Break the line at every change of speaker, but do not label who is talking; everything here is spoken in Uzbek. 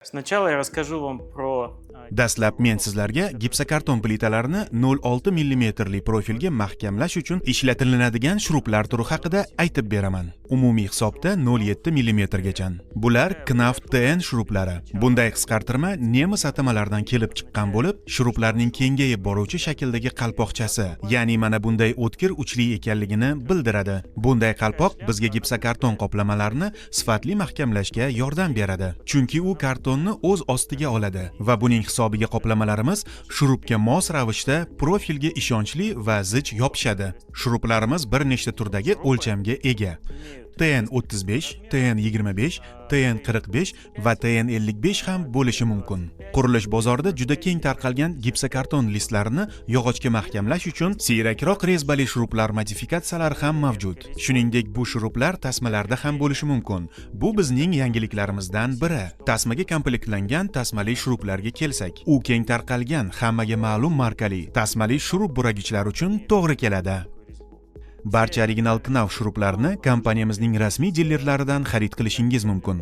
Sначала я расскажу вам про
Dastlab men sizlarga gipsokarton plitalarini 0,6 mm profilga mahkamlash uchun ishlatilinadigan shrublar turi haqida aytib beraman. Umumiy hisobda 0,7 mm gacha. Bular Knauf TN shrublari. Bunday qisqartirma nemis atamalardan kelib chiqqan bo'lib, shrublarning kengayib boruvchi shakldagi qalpoqchasi, ya'ni mana bunday o'tkir uchli ekanligini bildiradi. Bunday qalpoq bizga gipsokarton qoplamalarni sifatli mahkamlashga yordam beradi. Chunki u kartonni o'z ostiga oladi va buning hisobiga qoplamalarimiz shrubga mos ravishda profilga ishonchli va zich yopishadi. Shrublarimiz bir nechta turdagi o'lchamga ega. TN35, TN25, TN45 va TN55 ham bo'lishi mumkin. Qurilish bozorida juda keng tarqalgan gipsokarton listlarini yog'ochga mahkamlash uchun siyrakroq rezbali shrublar modifikatsiyalari ham mavjud. Shuningdek, bu shrublar tasmalarda ham bo'lishi mumkin. Bu bizning yangiliklarimizdan biri. Tasmaga komplektlangan tasmali shrublarga kelsak, u keng tarqalgan, hammaga ma'lum markali tasmali shrub buragichlar uchun to'g'ri keladi. Barcha original Knauf shrublarini kompaniyamizning rasmiy dilerlaridan xarid qilishingiz mumkin.